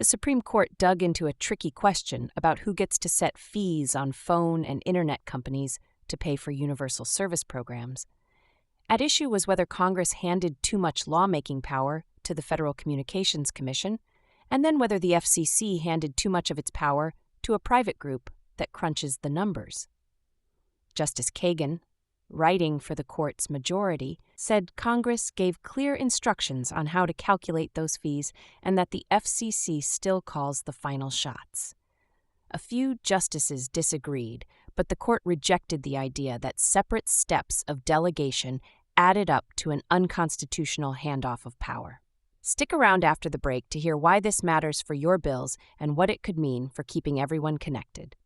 The Supreme Court dug into a tricky question about who gets to set fees on phone and internet companies to pay for universal service programs. At issue was whether Congress handed too much lawmaking power to the Federal Communications Commission, and then whether the FCC handed too much of its power to a private group that crunches the numbers. Justice Kagan, writing for the court's majority, said Congress gave clear instructions on how to calculate those fees and that the FCC still calls the final shots. A few justices disagreed, but the court rejected the idea that separate steps of delegation added up to an unconstitutional handoff of power. Stick around after the break to hear why this matters for your bills and what it could mean for keeping everyone connected.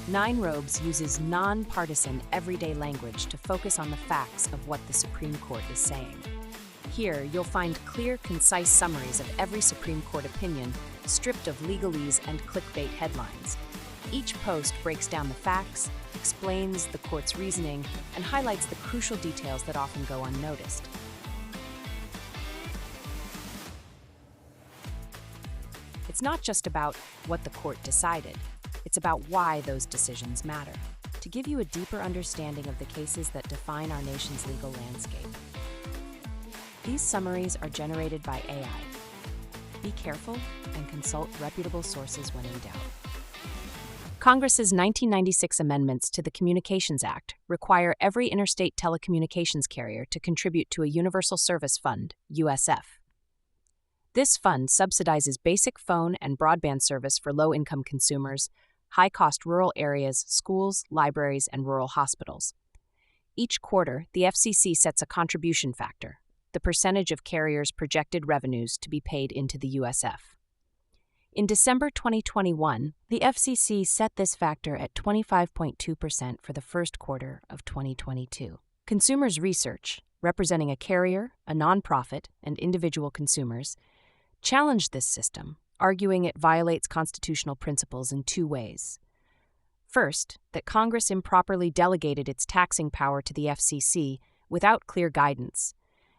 Nine Robes uses nonpartisan, everyday language to focus on the facts of what the Supreme Court is saying. Here, you'll find clear, concise summaries of every Supreme Court opinion, stripped of legalese and clickbait headlines. Each post breaks down the facts, explains the court's reasoning, and highlights the crucial details that often go unnoticed. It's not just about what the court decided. It's about why those decisions matter, to give you a deeper understanding of the cases that define our nation's legal landscape. These summaries are generated by AI. Be careful and consult reputable sources when in doubt. Congress's 1996 amendments to the Communications Act require every interstate telecommunications carrier to contribute to a Universal Service Fund, USF. This fund subsidizes basic phone and broadband service for low-income consumers, high-cost rural areas, schools, libraries, and rural hospitals. Each quarter, the FCC sets a contribution factor, the percentage of carriers' projected revenues to be paid into the USF. In December 2021, the FCC set this factor at 25.2% for the first quarter of 2022. Consumers Research, representing a carrier, a nonprofit, and individual consumers, challenged this system, arguing it violates constitutional principles in two ways. First, that Congress improperly delegated its taxing power to the FCC without clear guidance,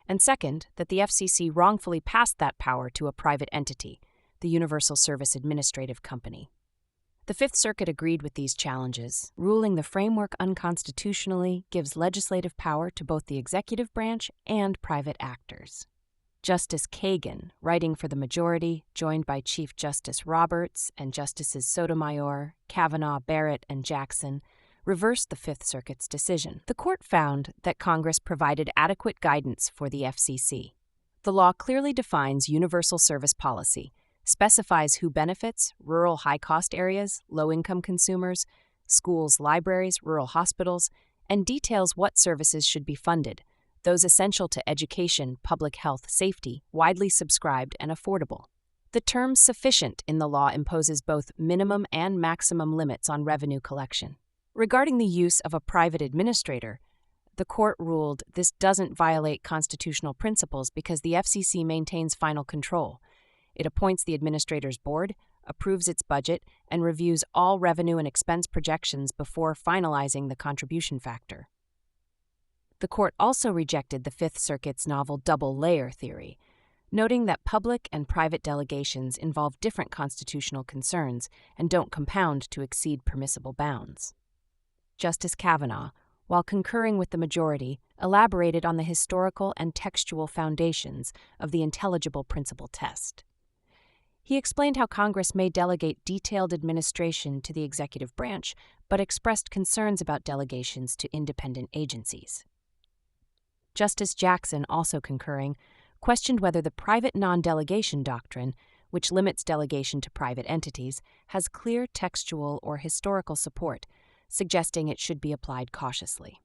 and second, that the FCC wrongfully passed that power to a private entity, the Universal Service Administrative Company. The Fifth Circuit agreed with these challenges, ruling the framework unconstitutionally gives legislative power to both the executive branch and private actors. Justice Kagan, writing for the majority, joined by Chief Justice Roberts and Justices Sotomayor, Kavanaugh, Barrett, and Jackson, reversed the Fifth Circuit's decision. The court found that Congress provided adequate guidance for the FCC. The law clearly defines universal service policy, specifies who benefits, rural high-cost areas, low-income consumers, schools, libraries, rural hospitals, and details what services should be funded, those essential to education, public health, safety, widely subscribed, and affordable. The term sufficient in the law imposes both minimum and maximum limits on revenue collection. Regarding the use of a private administrator, the court ruled this doesn't violate constitutional principles because the FCC maintains final control. It appoints the administrator's board, approves its budget, and reviews all revenue and expense projections before finalizing the contribution factor. The court also rejected the Fifth Circuit's novel double-layer theory, noting that public and private delegations involve different constitutional concerns and don't compound to exceed permissible bounds. Justice Kavanaugh, while concurring with the majority, elaborated on the historical and textual foundations of the intelligible principle test. He explained how Congress may delegate detailed administration to the executive branch, but expressed concerns about delegations to independent agencies. Justice Jackson, also concurring, questioned whether the private non-delegation doctrine, which limits delegation to private entities, has clear textual or historical support, suggesting it should be applied cautiously.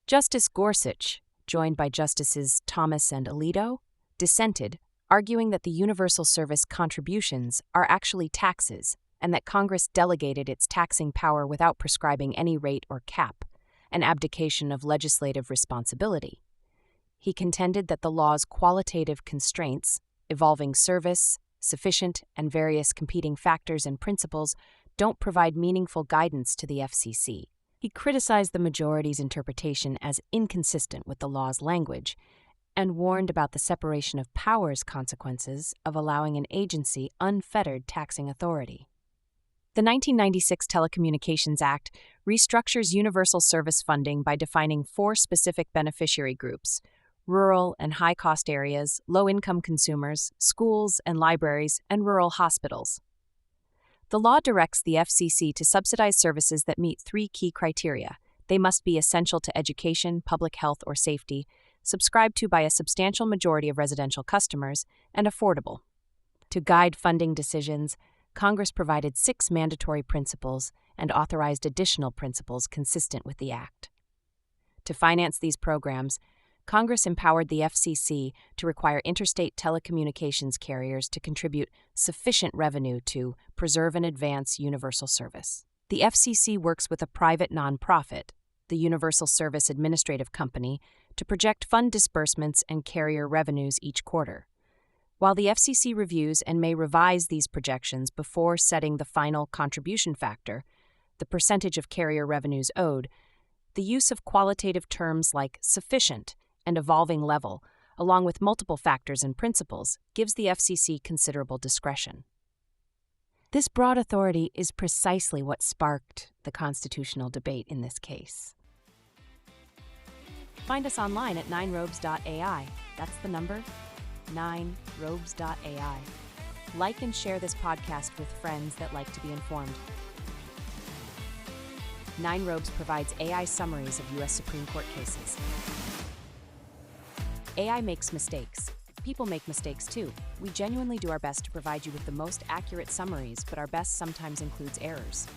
Justice Gorsuch, joined by Justices Thomas and Alito, dissented, arguing that the universal service contributions are actually taxes and that Congress delegated its taxing power without prescribing any rate or cap, an abdication of legislative responsibility. He contended that the law's qualitative constraints, evolving service, sufficient, and various competing factors and principles, don't provide meaningful guidance to the FCC. He criticized the majority's interpretation as inconsistent with the law's language and warned about the separation of powers consequences of allowing an agency unfettered taxing authority. The 1996 Telecommunications Act restructures universal service funding by defining 4 specific beneficiary groups: rural and high-cost areas, low-income consumers, schools and libraries, and rural hospitals. The law directs the FCC to subsidize services that meet 3 key criteria. They must be essential to education, public health, or safety, subscribed to by a substantial majority of residential customers, and affordable. To guide funding decisions, Congress provided 6 mandatory principles and authorized additional principles consistent with the Act. To finance these programs, Congress empowered the FCC to require interstate telecommunications carriers to contribute sufficient revenue to preserve and advance universal service. The FCC works with a private nonprofit, the Universal Service Administrative Company, to project fund disbursements and carrier revenues each quarter. While the FCC reviews and may revise these projections before setting the final contribution factor, the percentage of carrier revenues owed, the use of qualitative terms like sufficient and evolving level, along with multiple factors and principles, gives the FCC considerable discretion. This broad authority is precisely what sparked the constitutional debate in this case. Find us online at 9robes.ai. That's the number, 9robes.ai. Like and share this podcast with friends that like to be informed. 9 Robes provides AI summaries of U.S. Supreme Court cases. AI makes mistakes. People make mistakes too. We genuinely do our best to provide you with the most accurate summaries, but our best sometimes includes errors.